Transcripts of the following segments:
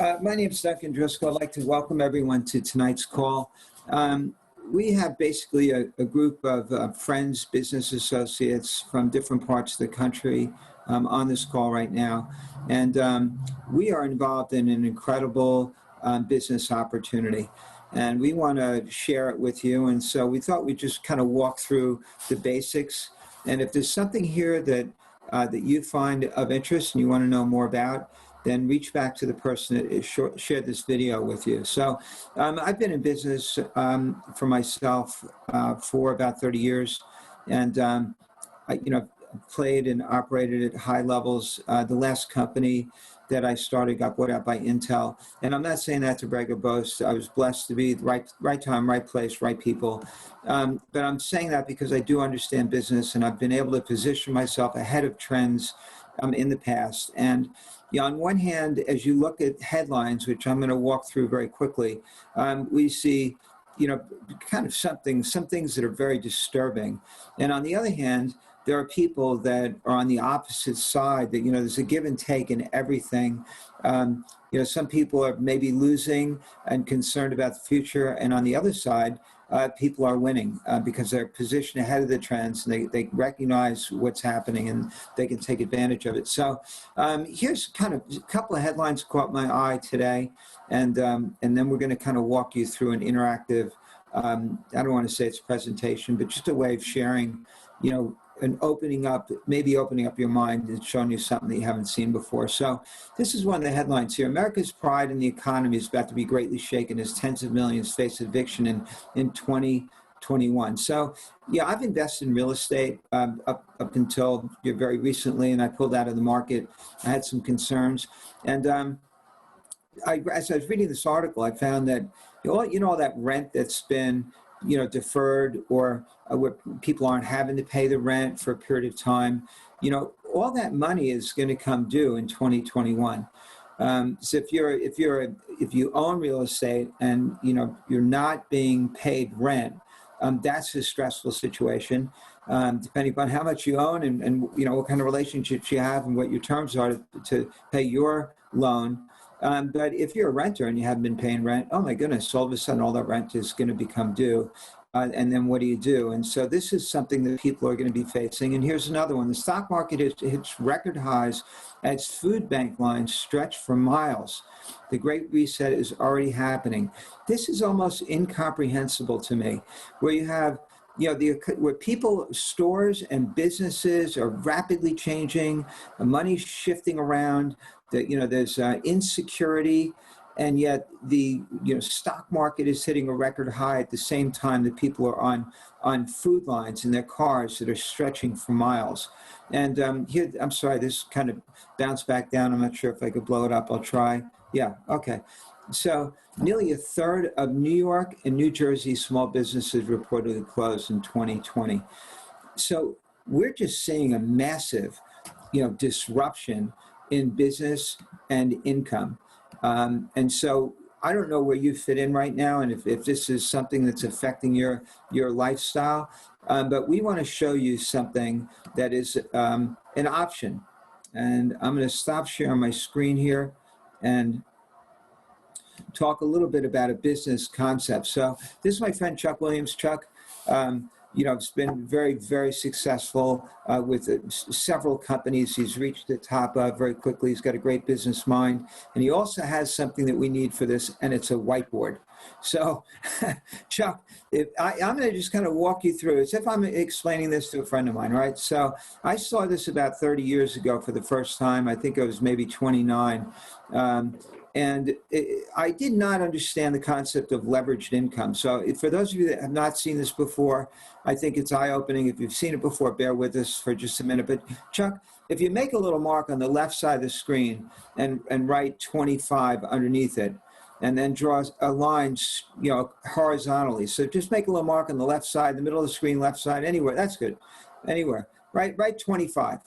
My name is Duncan. I'd like to welcome everyone to tonight's call. We have basically a group of friends, business associates from different parts of the country on this call right now. And we are involved in an incredible business opportunity. And we want to share it with you. And so we thought we'd just kind of walk through the basics. And if there's something here that you find of interest and you want to know more about, then reach back to the person that shared this video with you. So I've been in business for myself for about 30 years. And I played and operated at high levels. The last company that I started got bought out by Intel. And I'm not saying that to brag or boast. I was blessed to be the right time, right place, right people. But I'm saying that because I do understand business, and I've been able to position myself ahead of trends in the past. And on one hand, as you look at headlines, which I'm going to walk through very quickly, we see, kind of some things that are very disturbing. And on the other hand, there are people that are on the opposite side that, there's a give and take in everything. Some people are maybe losing and concerned about the future. And on the other side, people are winning because they're positioned ahead of the trends, and they recognize what's happening and they can take advantage of it. So here's kind of a couple of headlines caught my eye today. And then we're going to kind of walk you through an interactive, I don't want to say it's a presentation, but just a way of sharing, and maybe opening up your mind and showing you something that you haven't seen before. So this is one of the headlines here. America's pride in the economy is about to be greatly shaken as tens of millions face eviction in 2021. So, I've invested in real estate up until very recently, and I pulled out of the market. I had some concerns. And as I was reading this article, I found that, all that rent that's been deferred, or where people aren't having to pay the rent for a period of time, all that money is going to come due in 2021. So if you own real estate and you're not being paid rent, that's a stressful situation. Depending upon how much you own and what kind of relationships you have and what your terms are to pay your loan. But if you're a renter and you haven't been paying rent, oh my goodness, all of a sudden all that rent is going to become due. And then what do you do? And so this is something that people are going to be facing. And here's another one. The stock market hits record highs as food bank lines stretch for miles. The Great Reset is already happening. This is almost incomprehensible to me, where you have where stores and businesses are rapidly changing, the money's shifting around, there's insecurity, and yet the stock market is hitting a record high at the same time that people are on food lines in their cars that are stretching for miles. And here, I'm sorry, this kind of bounced back down. I'm not sure if I could blow it up. I'll try. Yeah, okay. So nearly a third of New York and New Jersey small businesses reportedly closed in 2020. So we're just seeing a massive, disruption in business and income. And so I don't know where you fit in right now, and if this is something that's affecting your lifestyle, but we want to show you something that is an option. And I'm going to stop sharing my screen here and talk a little bit about a business concept. So this is my friend Chuck Williams. Chuck, it's been very, very successful with several companies he's reached the top of very quickly. He's got a great business mind. And he also has something that we need for this, and it's a whiteboard. So, Chuck, I'm going to just kind of walk you through it as if I'm explaining this to a friend of mine, right? So I saw this about 30 years ago for the first time. I think I was maybe 29. And I did not understand the concept of leveraged income. So for those of you that have not seen this before, I think it's eye-opening. If you've seen it before, bear with us for just a minute. But Chuck, if you make a little mark on the left side of the screen and write 25 underneath it, and then draw a line, horizontally. So just make a little mark on the left side, the middle of the screen, left side, anywhere. That's good. Anywhere. Write 25.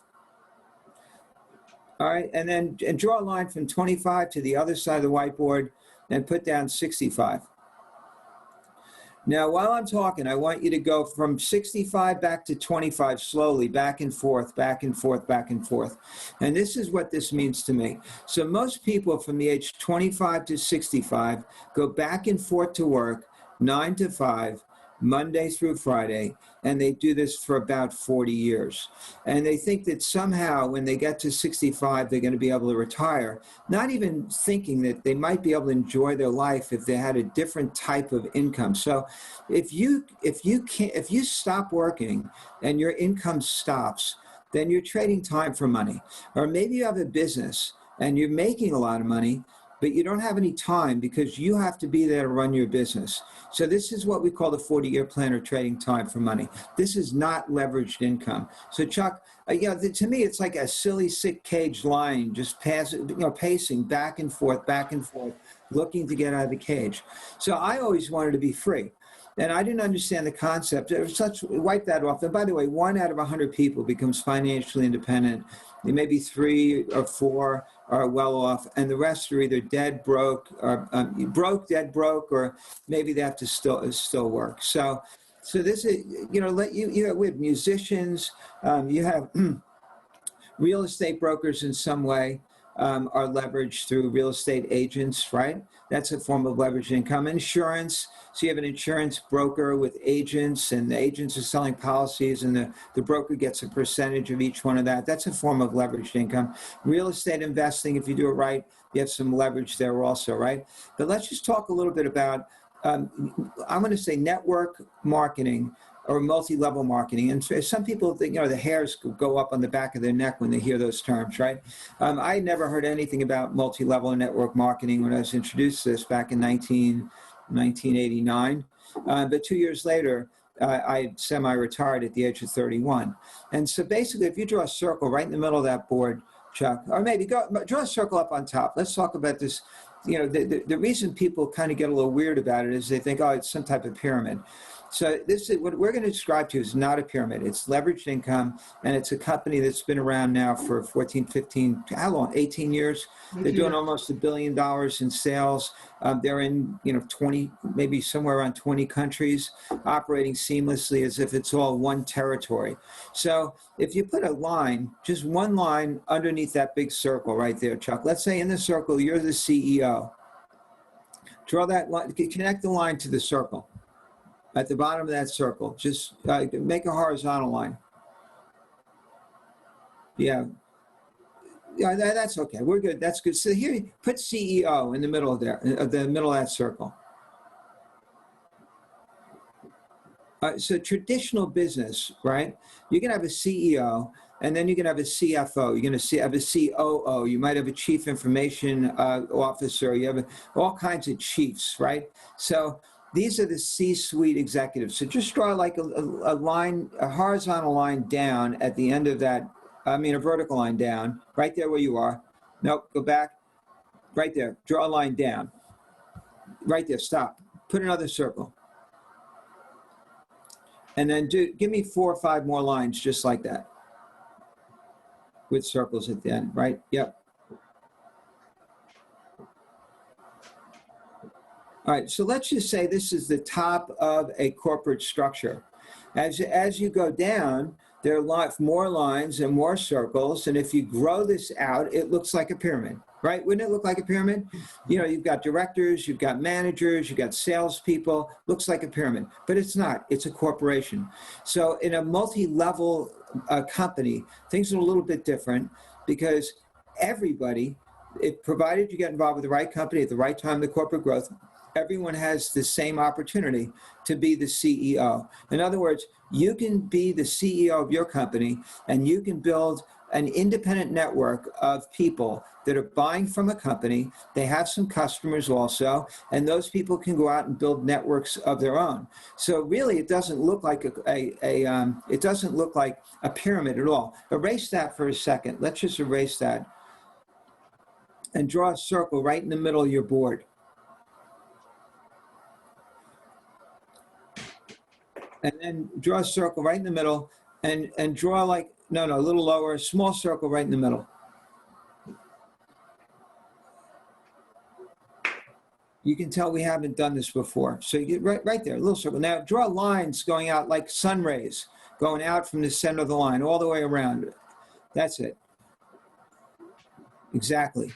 All right, and draw a line from 25 to the other side of the whiteboard and put down 65. Now, while I'm talking, I want you to go from 65 back to 25 slowly, back and forth, back and forth, back and forth. And this is what this means to me. So most people from the age 25 to 65 go back and forth to work, 9 to 5, Monday through Friday, and they do this for about 40 years. And they think that somehow when they get to 65, they're going to be able to retire, not even thinking that they might be able to enjoy their life if they had a different type of income. So if you stop working and your income stops, then you're trading time for money. Or maybe you have a business and you're making a lot of money, but you don't have any time because you have to be there to run your business. So this is what we call the 40-year plan or trading time for money. This is not leveraged income. So Chuck, to me, it's like a silly, sick cage lion just pacing back and forth, looking to get out of the cage. So I always wanted to be free. And I didn't understand the concept. Wipe that off. And by the way, 1 out of 100 people becomes financially independent. Maybe 3 or 4 are well off, and the rest are either dead broke, or dead broke, or maybe they have to still work. So this is, we have musicians, you have real estate brokers in some way. Are leveraged through real estate agents, right? That's a form of leveraged income. Insurance, so you have an insurance broker with agents, and the agents are selling policies, and the broker gets a percentage of each one of that. That's a form of leveraged income. Real estate investing, if you do it right, you have some leverage there also, right? But let's just talk a little bit about, I'm going to say network marketing, or multi-level marketing. And some people think, the hairs go up on the back of their neck when they hear those terms, right? I never heard anything about multi-level network marketing when I was introduced to this back in 1989. But 2 years later, I semi-retired at the age of 31. And so basically, if you draw a circle right in the middle of that board, Chuck, or maybe draw a circle up on top. Let's talk about this. The reason people kind of get a little weird about it is they think, it's some type of pyramid. So this is what we're going to describe to you is not a pyramid. It's leveraged income, and it's a company that's been around now for 14, 15, how long? 18 years. They're doing almost $1 billion in sales. They're in 20, maybe somewhere around 20 countries, operating seamlessly as if it's all one territory. So if you put a line, just one line underneath that big circle right there, Chuck. Let's say in the circle you're the CEO. Draw that line. Connect the line to the circle. At the bottom of that circle, just make a horizontal line. Yeah, that's okay. We're good. That's good. So here, put CEO in the middle of there, the middle of that circle. So traditional business, right? You can have a CEO, and then you can have a CFO. You're going to have a COO. You might have a chief information officer. You have all kinds of chiefs, right? So these are the C-suite executives. So just draw like a line, a horizontal line down at the end of that, a vertical line down, right there where you are. Nope, go back, right there. Draw a line down. Right there, stop. Put another circle. And then give me 4 or 5 more lines just like that. With circles at the end, right? Yep. All right, so let's just say this is the top of a corporate structure. As you go down, there are lots more lines and more circles, and if you grow this out, it looks like a pyramid, right? Wouldn't it look like a pyramid? You've got directors, you've got managers, you've got salespeople, looks like a pyramid, but it's not, it's a corporation. So in a multi-level company, things are a little bit different because everybody, provided you get involved with the right company at the right time, the corporate growth, everyone has the same opportunity to be the CEO. In other words, you can be the CEO of your company, and you can build an independent network of people that are buying from a company. They have some customers also, and those people can go out and build networks of their own. So really, it doesn't look like it doesn't look like a pyramid at all. Erase that for a second. Let's just erase that and draw a circle right in the middle of your board. And then draw a circle right in the middle, and draw a little lower, a small circle right in the middle. You can tell we haven't done this before. So you get right there, a little circle. Now draw lines going out like sun rays, going out from the center of the line all the way around. That's it. Exactly.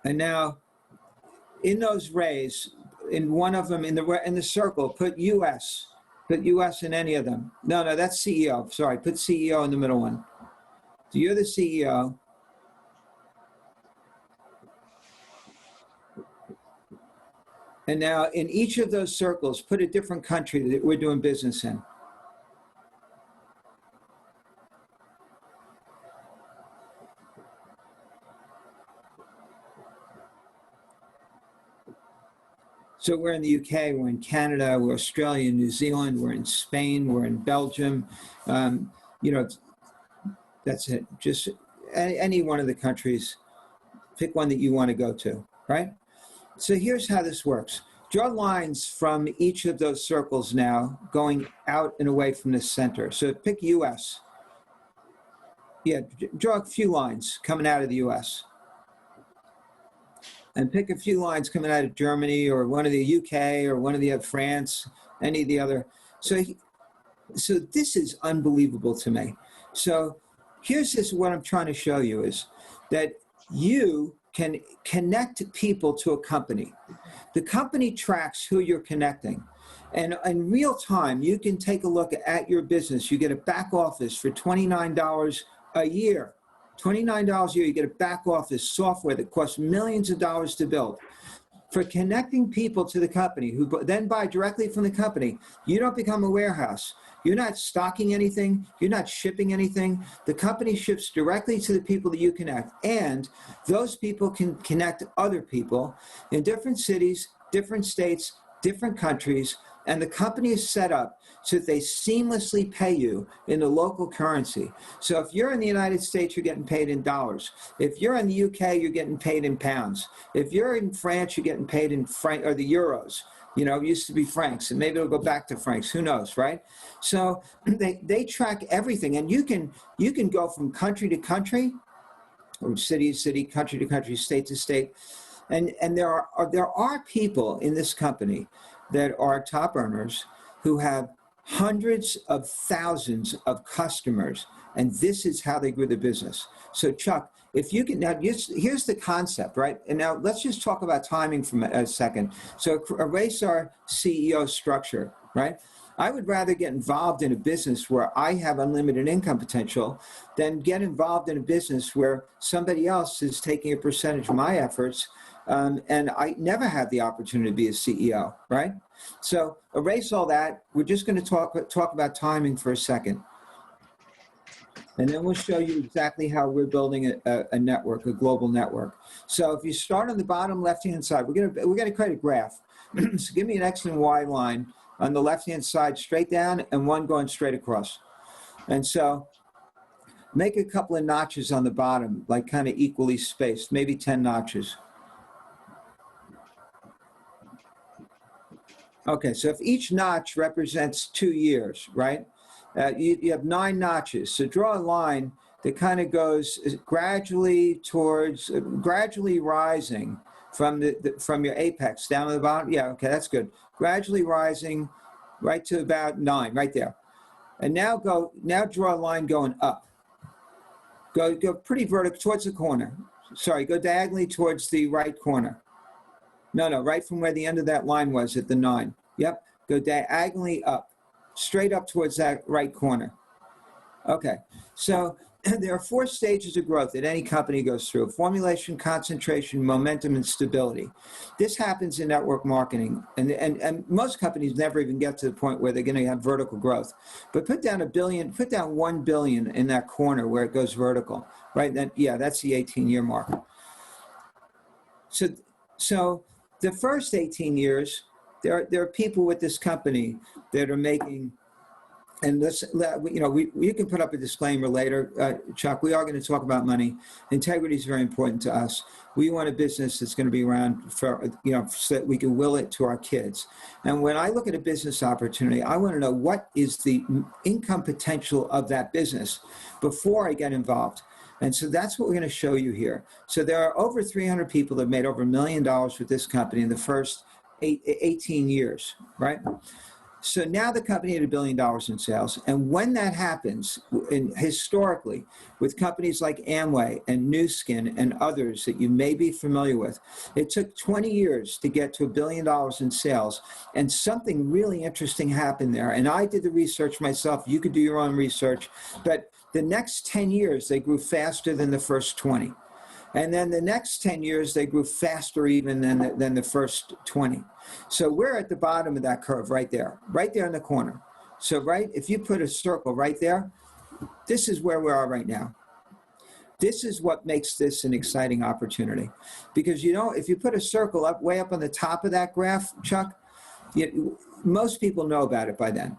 And now in those rays, in one of them, in the circle, put US. Put US in any of them. No, that's CEO. Sorry, put CEO in the middle one. So you're the CEO. And now in each of those circles, put a different country that we're doing business in. So we're in the UK, we're in Canada, we're Australia, New Zealand, we're in Spain, we're in Belgium. That's it. Just any one of the countries, pick one that you want to go to, right? So here's how this works. Draw lines from each of those circles now, going out and away from the center. So pick US. Yeah, draw a few lines coming out of the US. And pick a few lines coming out of Germany or one of the UK or one of the France, any of the other. So this is unbelievable to me. So here's what I'm trying to show you is that you can connect people to a company. The company tracks who you're connecting. And in real time, you can take a look at your business. You get a back office for $29 a year. $29 a year, you get a back office software that costs millions of dollars to build. For connecting people to the company who then buy directly from the company, you don't become a warehouse. You're not stocking anything. You're not shipping anything. The company ships directly to the people that you connect. And those people can connect other people in different cities, different states, different countries. And the company is set up so that they seamlessly pay you in the local currency. So if you're in the United States, you're getting paid in dollars. If you're in the UK, you're getting paid in pounds. If you're in France, you're getting paid in franc or the euros. You know, it used to be francs, and maybe it'll go back to francs. Who knows, right? So they track everything, and you can go from country to country, or city to city, country to country, state to state, and there are people in this company that are top earners who have hundreds of thousands of customers, and this is how they grew the business. So Chuck, if you can, now here's the concept, right? And now let's just talk about timing for a second. So erase our CEO structure, right? I would rather get involved in a business where I have unlimited income potential than get involved in a business where somebody else is taking a percentage of my efforts, and I never had the opportunity to be a CEO, right? So erase all that. We're just going to talk about timing for a second. And then we'll show you exactly how we're building a network, a global network. So if you start on the bottom left-hand side, we're going to create a graph. So give me an X and Y line on the left-hand side straight down and one going straight across. And so make a couple of notches on the bottom, like kind of equally spaced, maybe 10 notches. Okay, so if each notch represents 2 years, right? You have 9 notches. So draw a line that kind of goes gradually towards, gradually rising from from your apex down to the bottom. Yeah, okay, that's good. Gradually rising right to about 9, right there. And now draw a line going up. Go pretty vertical towards the corner. Sorry, go diagonally towards the right corner. No, right from where the end of that line was at the 9. Yep, go diagonally up, straight up towards that right corner. Okay, so there are 4 stages of growth that any company goes through: formulation, concentration, momentum, and stability. This happens in network marketing, and most companies never even get to the point where they're going to have vertical growth. But put down $1 billion in that corner where it goes vertical, right? That's the 18-year mark. So the first 18 years, there are people with this company that are making, and we can put up a disclaimer later, Chuck. We are going to talk about money. Integrity is very important to us. We want a business that's going to be around for, so that we can will it to our kids. And when I look at a business opportunity, I want to know what is the income potential of that business before I get involved. And so that's what we're going to show you here. So there are over 300 people that have made over $1 million with this company in the first 18 years, right? So now the company had $1 billion in sales. And when that happens, historically, with companies like Amway and Nu Skin and others that you may be familiar with, it took 20 years to get to $1 billion in sales. And something really interesting happened there. And I did the research myself. You could do your own research. But the next 10 years, they grew faster than the first 20. And then the next 10 years, they grew faster even than the first 20. So we're at the bottom of that curve right there in the corner. So if you put a circle right there, this is where we are right now. This is what makes this an exciting opportunity. Because, if you put a circle way up on the top of that graph, Chuck, most people know about it by then.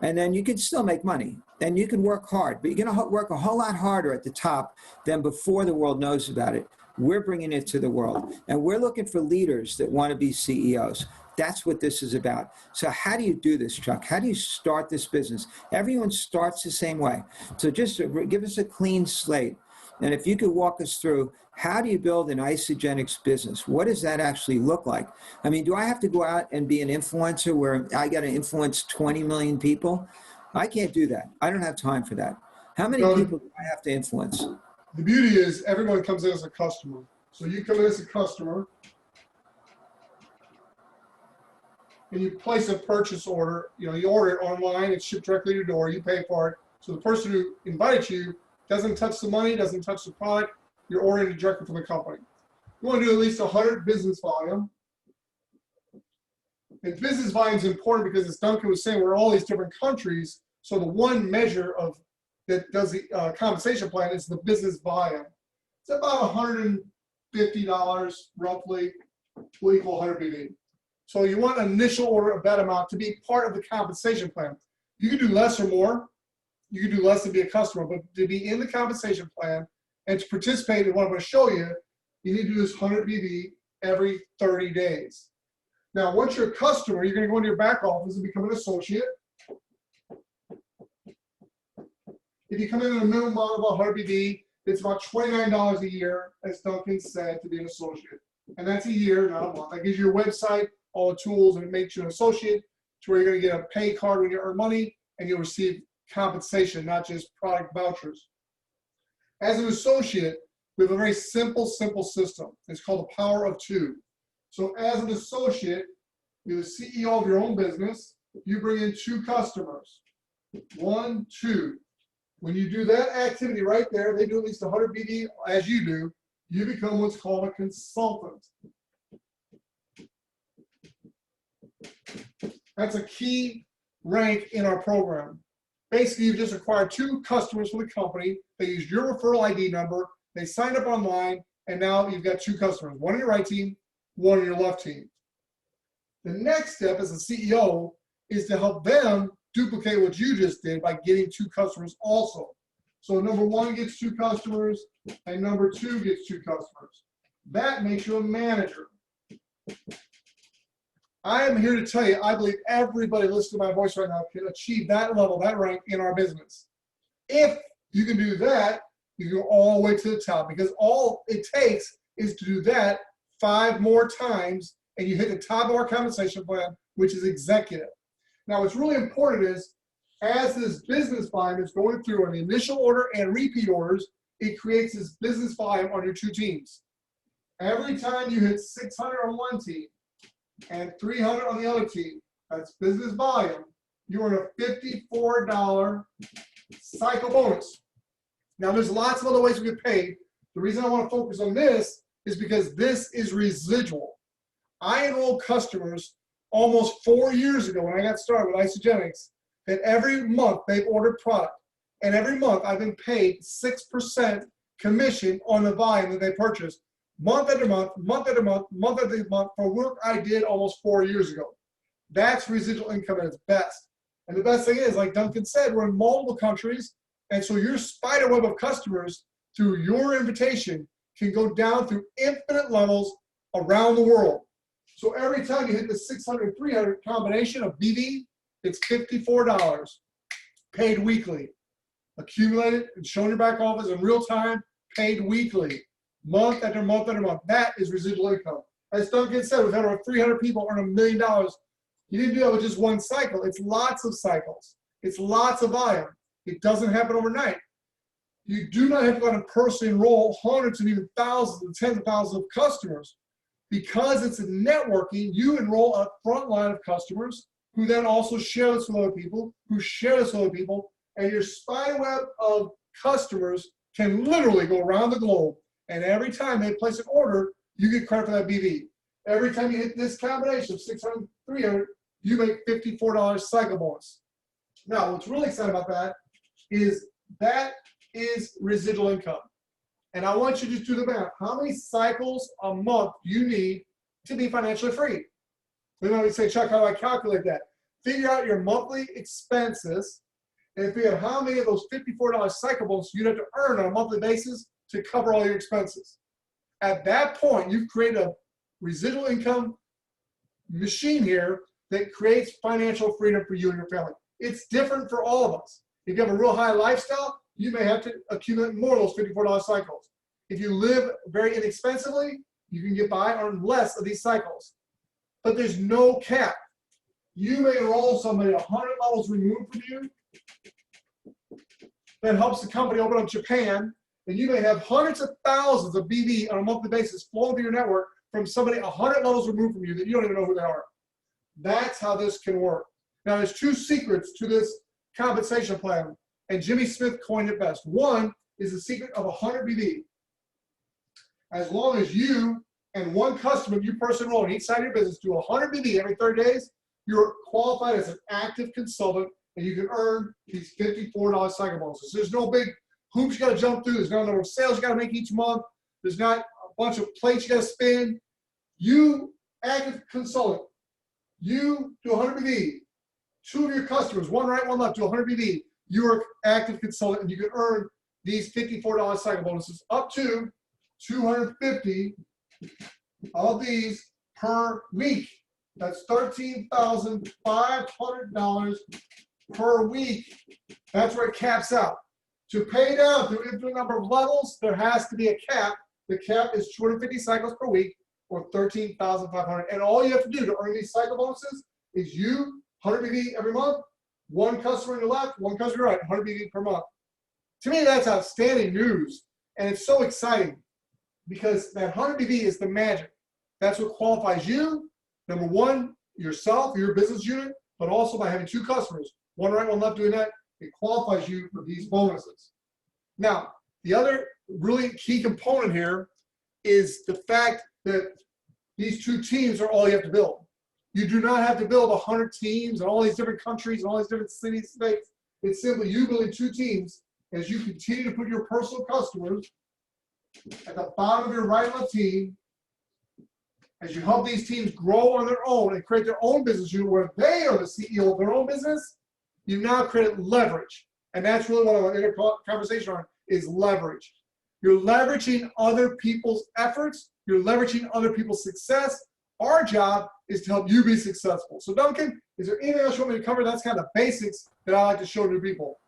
And then you can still make money and you can work hard, but you're going to work a whole lot harder at the top than before the world knows about it. We're bringing it to the world, and we're looking for leaders that want to be CEOs. That's what this is about. So how do you do this, Chuck? How do you start this business? Everyone starts the same way. So just give us a clean slate. And if you could walk us through, how do you build an isogenics business? What does that actually look like? I mean, do I have to go out and be an influencer where I got to influence 20 million people? I can't do that. I don't have time for that. How many people do I have to influence? The beauty is everyone comes in as a customer. So you come in as a customer and you place a purchase order. You order it online, it's shipped directly to your door, you pay for it. So the person who invited you doesn't touch the money, doesn't touch the product. You're ordering it directly from the company. You want to do at least 100 business volume. And business volume is important because, as Duncan was saying, we're all these different countries. So the one measure that does the compensation plan is the business volume. It's about $150 roughly, will equal 100 BV. So you want an initial order of that amount to be part of the compensation plan. You can do less or more. You can do less to be a customer, but to be in the compensation plan and to participate in what I'm going to show you, you need to do this 100 BV every 30 days. Now, once you're a customer, you're going to go into your back office and become an associate. If you come in at a minimum amount of 100 BV, it's about $29 a year, as Duncan said, to be an associate. And that's a year, not a month. That gives you your website, all the tools, and it makes you an associate to where you're going to get a pay card when you earn money, and you'll receive compensation, not just product vouchers. As an associate, we have a very simple system. It's called the power of two. So as an associate, you're the CEO of your own business. You bring in 2 customers. 1, 2. When you do that activity right there, they do at least 100 BD as you do, you become what's called a consultant. That's a key rank in our program. Basically, you've just acquired 2 customers for the company. They used your referral ID number. They signed up online, and now you've got 2 customers, one on your right team, one on your left team. The next step as a CEO is to help them duplicate what you just did by getting 2 customers also. So number 1 gets 2 customers, and number 2 gets 2 customers. That makes you a manager. I am here to tell you, I believe everybody listening to my voice right now can achieve that level, that rank in our business. If you can do that, you can go all the way to the top, because all it takes is to do that 5 more times, and you hit the top of our compensation plan, which is executive. Now, what's really important is, as this business volume is going through on the initial order and repeat orders, it creates this business volume on your 2 teams. Every time you hit 600 on one team and 300 on the other team, that's business volume, you earn a $54 cycle bonus. Now, there's lots of other ways we get paid. The reason I want to focus on this is because this is residual. I enrolled customers almost 4 years ago when I got started with Isogenics that every month they've ordered product, and every month I've been paid 6% commission on the volume that they purchased, month after month, month after month, month after month, for work I did almost 4 years ago. That's residual income at its best. And the best thing is, like Duncan said, we're in multiple countries, and so your spider web of customers through your invitation can go down through infinite levels around the world. So every time you hit the 600, 300 combination of BV, it's $54 paid weekly, accumulated and shown in your back office in real time. paid weekly, month after month after month. That is residual income. As Duncan said, we've had over 300 people earn $1 million. You didn't do that with just one cycle. It's lots of cycles. It's lots of volume. It doesn't happen overnight. You do not have to go out and personally enroll hundreds and even thousands and tens of thousands of customers. Because it's a networking, you enroll a front line of customers who then also share this with other people, who share this with other people, and your spider web of customers can literally go around the globe, and every time they place an order, you get credit for that BV. Every time you hit this combination of 600, 300, you make $54 cycle bonus. Now, what's really exciting about that is residual income. And I want you to just do the math. How many cycles a month do you need to be financially free? We might say, Chuck, how do I calculate that? Figure out your monthly expenses and figure out how many of those $54 cycle bonus you'd have to earn on a monthly basis to cover all your expenses. At that point, you've created a residual income machine here that creates financial freedom for you and your family. It's different for all of us. If you have a real high lifestyle, you may have to accumulate more of those $54 cycles. If you live very inexpensively, you can get by on less of these cycles. But there's no cap. You may enroll somebody 100 levels removed from you that helps the company open up Japan, and you may have hundreds of thousands of BV on a monthly basis flowing through your network from somebody 100 levels removed from you that you don't even know who they are. That's how this can work. Now, there's two secrets to this compensation plan, and Jimmy Smith coined it best. One is the secret of 100 BV. As long as you and one customer you personally enroll on each side of your business do 100 BV every 30 days, you're qualified as an active consultant, and you can earn these $54 cycle bonuses. There's no big hoops you got to jump through. There's no number of sales you got to make each month. There's not a bunch of plates you got to spin. You, active consultant, you do 100 BV. Two of your customers, one right, one left, do 100 BV. You're active consultant, and you can earn these $54 cycle bonuses up to 250 of these per week. That's $13,500 per week. That's where it caps out. To pay down through infinite number of levels, there has to be a cap. The cap is 250 cycles per week, or $13,500. And all you have to do to earn these cycle bonuses is you 100 BV every month, one customer on your left, one customer on your right, 100 BV per month. To me, that's outstanding news. And it's so exciting because that 100 BV is the magic. That's what qualifies you, number one, yourself, your business unit, but also by having two customers, one right, one left doing that, it qualifies you for these bonuses. Now, the other really key component here is the fact that these two teams are all you have to build. You do not have to build 100 teams in all these different countries and all these different cities, states. It's simply you building two teams as you continue to put your personal customers at the bottom of your right and left team, as you help these teams grow on their own and create their own business unit where they are the CEO of their own business. You now create leverage. And that's really what I want to end our conversation on, is leverage. You're leveraging other people's efforts. You're leveraging other people's success. Our job is to help you be successful. So Duncan, is there anything else you want me to cover? That's kind of basics that I like to show new people.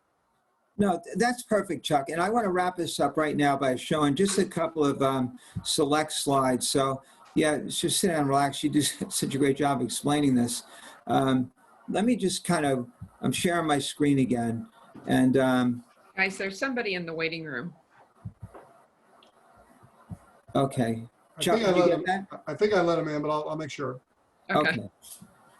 No, that's perfect, Chuck. And I want to wrap this up right now by showing just a couple of select slides. So yeah, just sit down and relax. You do such a great job explaining this. Let me just kind of, I'm sharing my screen again. And guys, there's somebody in the waiting room. Okay. Chuck, I think I let him in, but I'll make sure. Okay.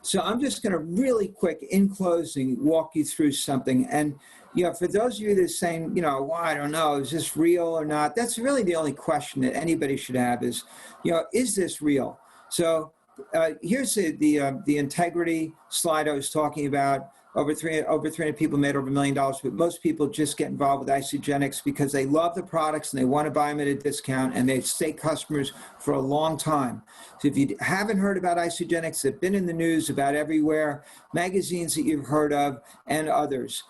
So I'm just going to really quick, in closing, walk you through something. And, you know, for those of you that are saying, you know, well, I don't know, is this real or not? That's really the only question that anybody should have is, you know, is this real? So here's the integrity slide I was talking about. Over 300 people made over $1 million, but most people just get involved with Isagenix because they love the products and they want to buy them at a discount, and they stay customers for a long time. So if you haven't heard about Isagenix, they've been in the news about everywhere, magazines that you've heard of, and others.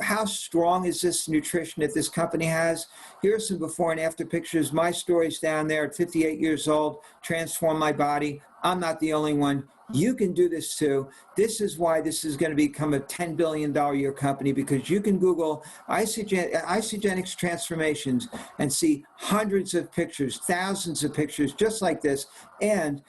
How strong is this nutrition that this company has? Here's some before and after pictures. My story's down there at 58 years old, transformed my body. I'm not the only one. You can do this too. This is why this is going to become a $10 billion a year company, because you can Google isogenics transformations and see hundreds of pictures, thousands of pictures just like this. And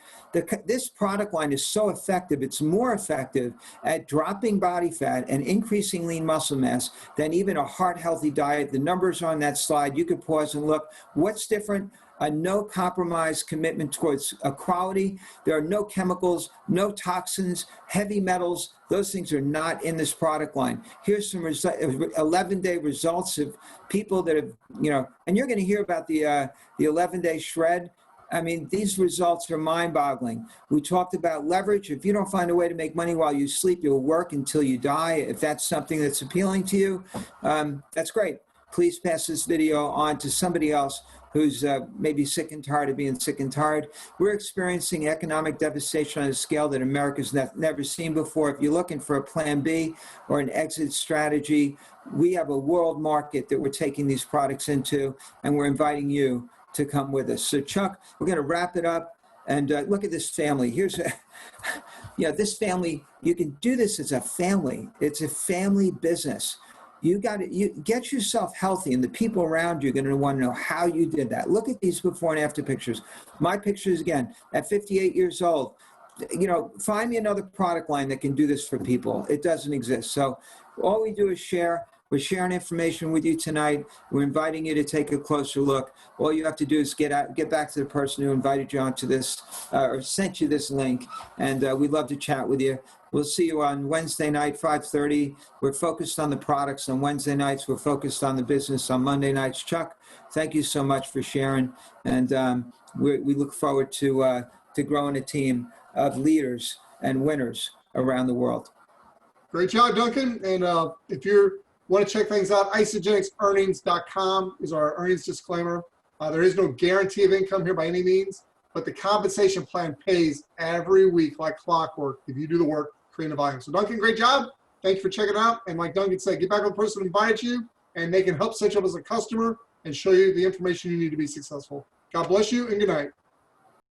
this product line is so effective. It's more effective at dropping body fat and increasing lean muscle mass than even a heart healthy diet. The numbers are on that slide. You could pause and look. What's different? A no compromise commitment towards quality. There are no chemicals, no toxins, heavy metals. Those things are not in this product line. Here's some 11-day results of people that have, and you're going to hear about the 11-day shred. I mean, these results are mind-boggling. We talked about leverage. If you don't find a way to make money while you sleep, you'll work until you die. If that's something that's appealing to you, that's great. Please pass this video on to somebody else who's maybe sick and tired of being sick and tired. We're experiencing economic devastation on a scale that America's never seen before. If you're looking for a plan B or an exit strategy, we have a world market that we're taking these products into, and we're inviting you to come with us. So Chuck, we're going to wrap it up, and look at this family. Here's this family, you can do this as a family. It's a family business. You get yourself healthy, and the people around you are going to want to know how you did that. Look at these before and after pictures. My pictures, again, at 58 years old. Find me another product line that can do this for people. It doesn't exist. So all we do is share. We're sharing information with you tonight. We're inviting you to take a closer look. All you have to do is get back to the person who invited you onto this or sent you this link, and we'd love to chat with you. We'll see you on Wednesday night, 5:30. We're focused on the products on Wednesday nights. We're focused on the business on Monday nights. Chuck, thank you so much for sharing, and we look forward to growing a team of leaders and winners around the world. Great job, Duncan. And if you want to check things out, isagenicsearnings.com is our earnings disclaimer. There is no guarantee of income here by any means, but the compensation plan pays every week like clockwork if you do the work, creating the volume. So Duncan, great job. Thank you for checking it out. And like Duncan said, get back with the person who invited you, and they can help set you up as a customer and show you the information you need to be successful. God bless you, and good night.